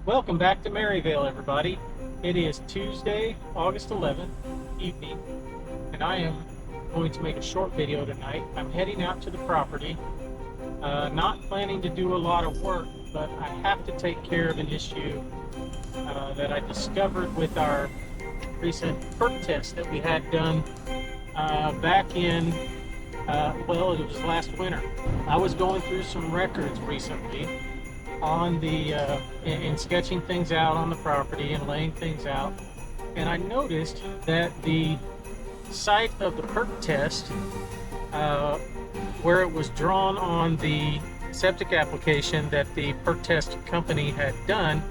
Welcome back to Merryvale, everybody. It is Tuesday, August 11th evening, and I am going to make a short video tonight. I'm heading out to the property, not planning to do a lot of work, but I have to take care of an issue that I discovered with our recent perk test that we had done back in, well, it was last winter. I was going through some records recently on the in sketching things out on the property and laying things out, and I noticed that the site of the perk test, uh, where it was drawn on the septic application that the perk test company had done,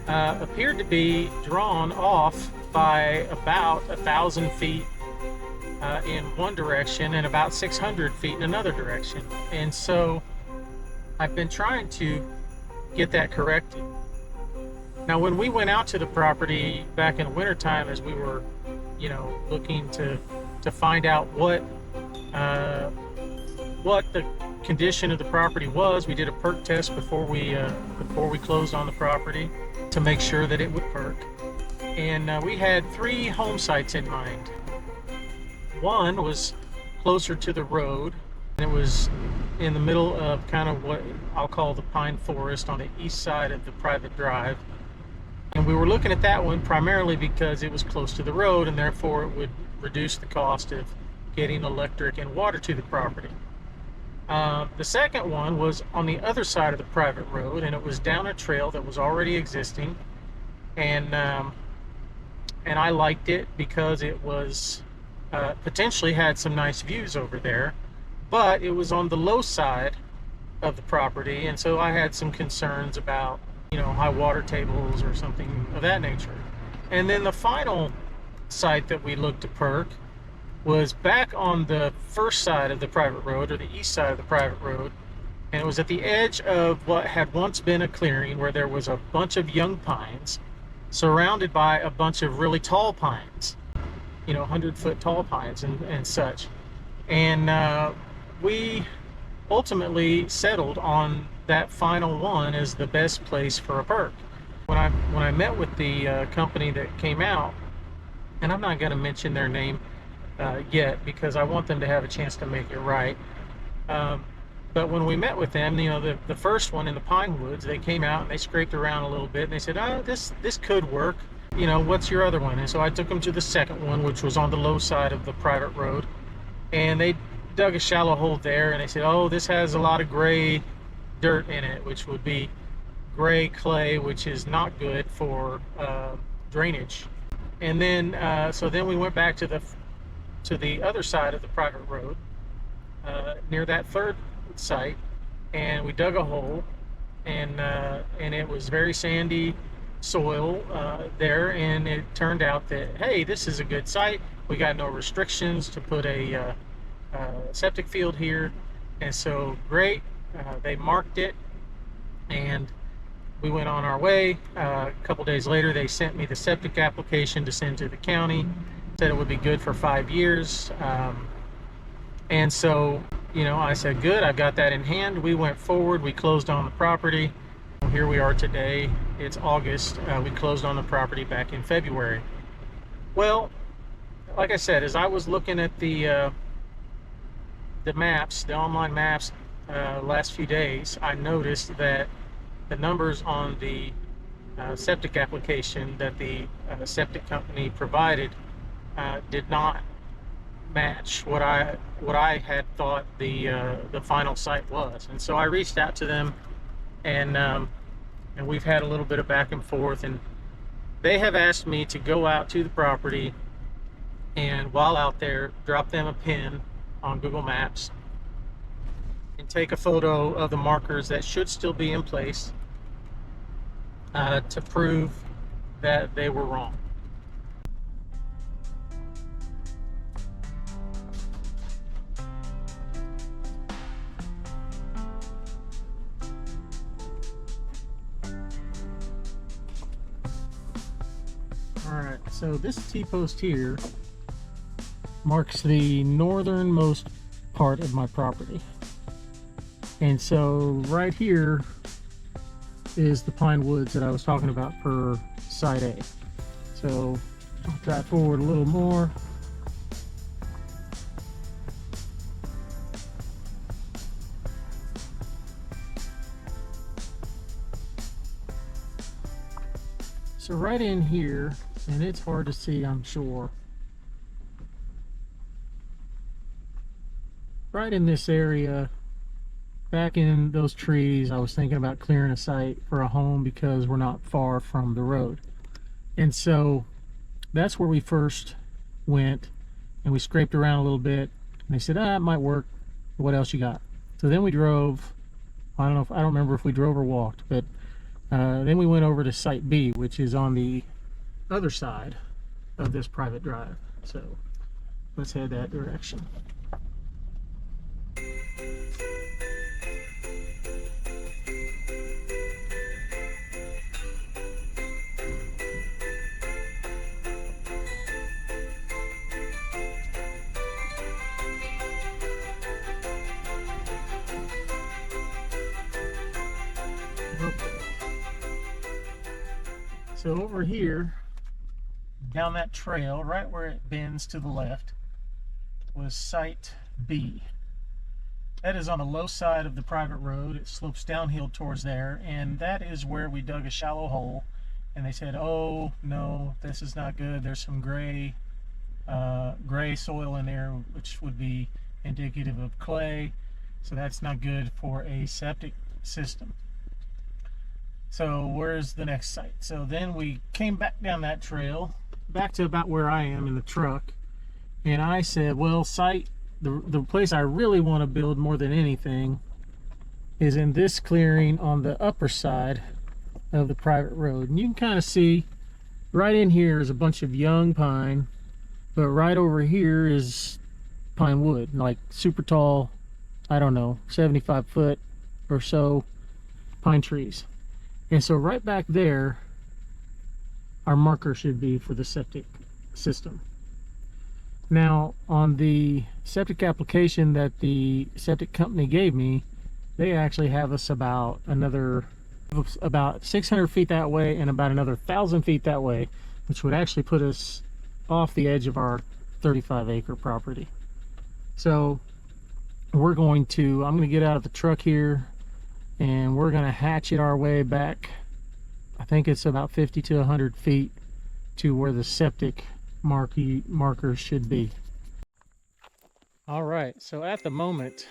appeared to be drawn off by about 1,000 feet in one direction and about 600 feet in another direction. And so I've been trying to get that corrected. Now, when we went out to the property back in the wintertime, as we were, looking to find out what the condition of the property was, we did a perk test before we closed on the property to make sure that it would perk. And we had three home sites in mind. One was closer to the road, and it was in the middle of kind of what I'll call the pine forest on the east side of the private drive. And we were looking at that one primarily because it was close to the road, and therefore it would reduce the cost of getting electric and water to the property. The second one was on the other side of the private road, and it was down a trail that was already existing, and I liked it because it was potentially had some nice views over there, but it was on the low side of the property, and so I had some concerns about, high water tables or something of that nature. And then the final site that we looked to perk was back on the first side of the private road, or the east side of the private road, and it was at the edge of what had once been a clearing where there was a bunch of young pines surrounded by a bunch of really tall pines, 100-foot tall pines and such. And we ultimately settled on that final one as the best place for a perk. When I met with the company that came out, and I'm not going to mention their name yet because I want them to have a chance to make it right. But when we met with them, the first one in the pine woods, they came out and they scraped around a little bit and they said, "Oh, this could work. What's your other one?" And so I took them to the second one, which was on the low side of the private road, and they dug a shallow hole there, and they said, "Oh, this has a lot of gray dirt in it," which would be gray clay, which is not good for drainage. And then so then we went back to the other side of the private road, near that third site, and we dug a hole, and it was very sandy soil there, and it turned out that, hey, this is a good site. We got no restrictions to put a septic field here, and so great. They marked it, and we went on our way. A couple days later, they sent me the septic application to send to the county. Said it would be good for 5 years, and so I said, good, I've got that in hand. We went forward. We closed on the property. Here we are today. It's August. We closed on the property back in February. Well, like I said, as I was looking at the maps, the online maps, last few days, I noticed that the numbers on the septic application that the septic company provided did not match what I had thought the final site was. And so I reached out to them, and we've had a little bit of back and forth, and they have asked me to go out to the property, and while out there, drop them a pin on Google Maps and take a photo of the markers that should still be in place to prove that they were wrong. Alright, so this T-post here marks the northernmost part of my property. And so right here is the pine woods that I was talking about for side A. So I'll drive forward a little more. So right in here, and it's hard to see, I'm sure. Right in this area, back in those trees, I was thinking about clearing a site for a home because we're not far from the road. And so that's where we first went, and we scraped around a little bit, and they said, it might work. What else you got? So then we drove. I don't remember if we drove or walked, but then we went over to site B, which is on the other side of this private drive. So let's head that direction. So over here, down that trail, right where it bends to the left, was site B. That is on the low side of the private road. It slopes downhill towards there, and that is where we dug a shallow hole. And they said, oh no, this is not good. There's some gray soil in there, which would be indicative of clay. So that's not good for a septic system. So where's the next site? So then we came back down that trail, back to about where I am in the truck, and I said, well, the place I really want to build more than anything is in this clearing on the upper side of the private road. And you can kind of see right in here is a bunch of young pine, but right over here is pine wood, like super tall, I don't know, 75 foot or so pine trees. And so right back there, our marker should be for the septic system. Now, on the septic application that the septic company gave me, they actually have us about 600 feet that way and about another 1,000 feet that way, which would actually put us off the edge of our 35-acre property. So I'm going to get out of the truck here, and we're going to hatchet our way back. I think it's about 50 to 100 feet to where the septic markers should be. All right, so at the moment,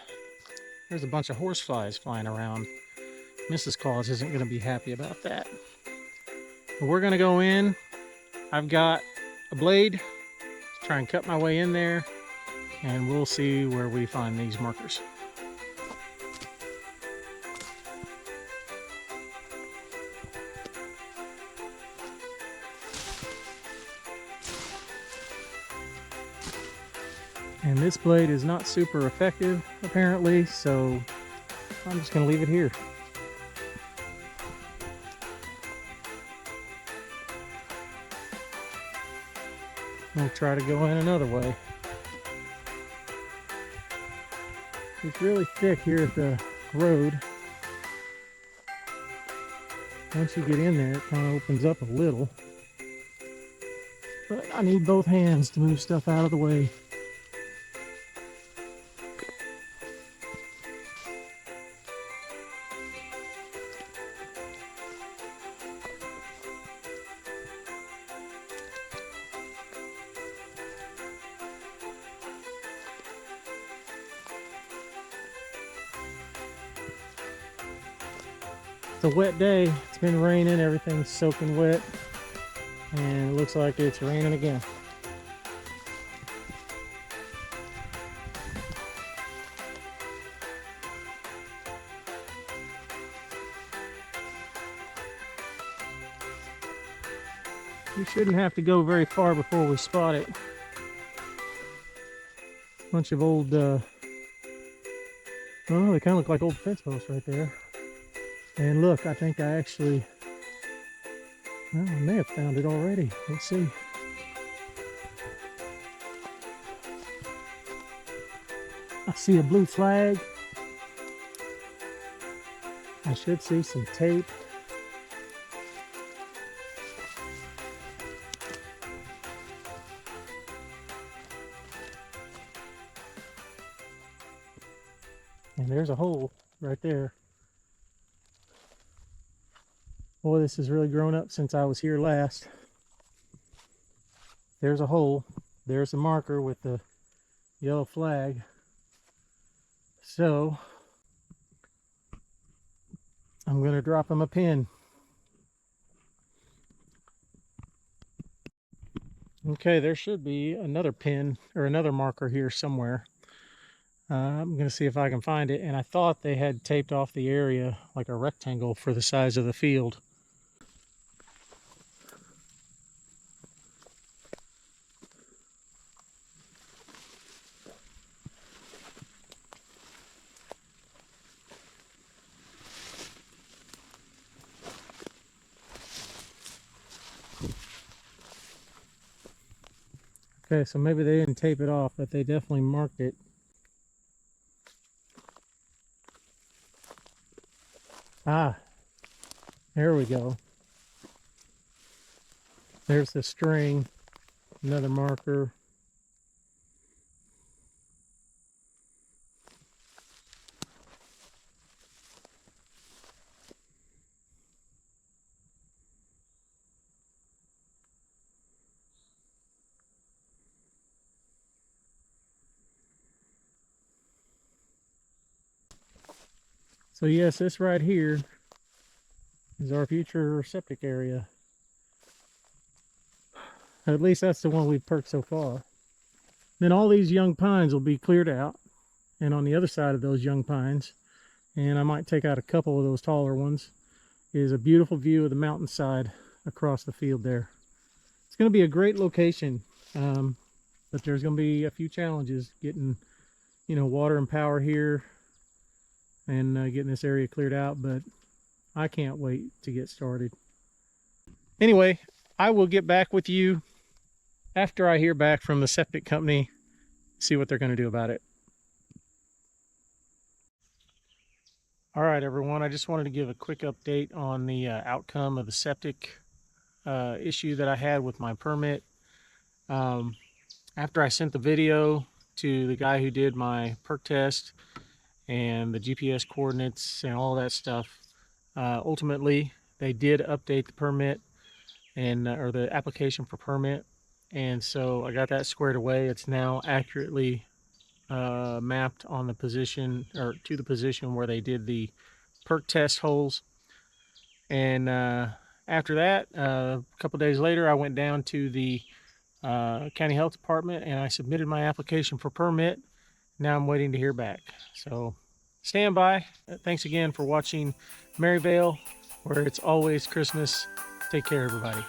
there's a bunch of horseflies flying around. Mrs. Claus isn't going to be happy about that. But we're going to go in. I've got a blade to try and cut my way in there, and we'll see where we find these markers. And this blade is not super effective, apparently, so I'm just going to leave it here. I'll try to go in another way. It's really thick here at the road. Once you get in there, it kind of opens up a little. But I need both hands to move stuff out of the way. It's a wet day. It's been raining, everything's soaking wet, and it looks like it's raining again. We shouldn't have to go very far before we spot it. Bunch of old, oh, they kind of look like old fence posts right there. And look, I think I actually, well, I may have found it already. Let's see. I see a blue flag. I should see some tape. And there's a hole right there. Boy, this has really grown up since I was here last. There's a hole. There's the marker with the yellow flag. So I'm going to drop him a pin. Okay, there should be another pin or another marker here somewhere. I'm going to see if I can find it. And I thought they had taped off the area like a rectangle for the size of the field. Okay, so maybe they didn't tape it off, but they definitely marked it. Ah, there we go. There's the string, another marker. So yes, this right here is our future septic area. At least that's the one we've perked so far. Then all these young pines will be cleared out, and on the other side of those young pines, and I might take out a couple of those taller ones, is a beautiful view of the mountainside across the field there. It's going to be a great location, but there's going to be a few challenges getting, water and power here and getting this area cleared out, but I can't wait to get started. Anyway, I will get back with you after I hear back from the septic company, see what they're going to do about it. All right, everyone, I just wanted to give a quick update on the outcome of the septic issue that I had with my permit. After I sent the video to the guy who did my perk test and the GPS coordinates and all that stuff, ultimately they did update the permit and or the application for permit, and so I got that squared away. It's now accurately mapped on the position, or to the position where they did the perk test holes. And after that, a couple days later, I went down to the county health department and I submitted my application for permit. Now I'm waiting to hear back. So stand by. Thanks again for watching Merryvale, where it's always Christmas. Take care, everybody.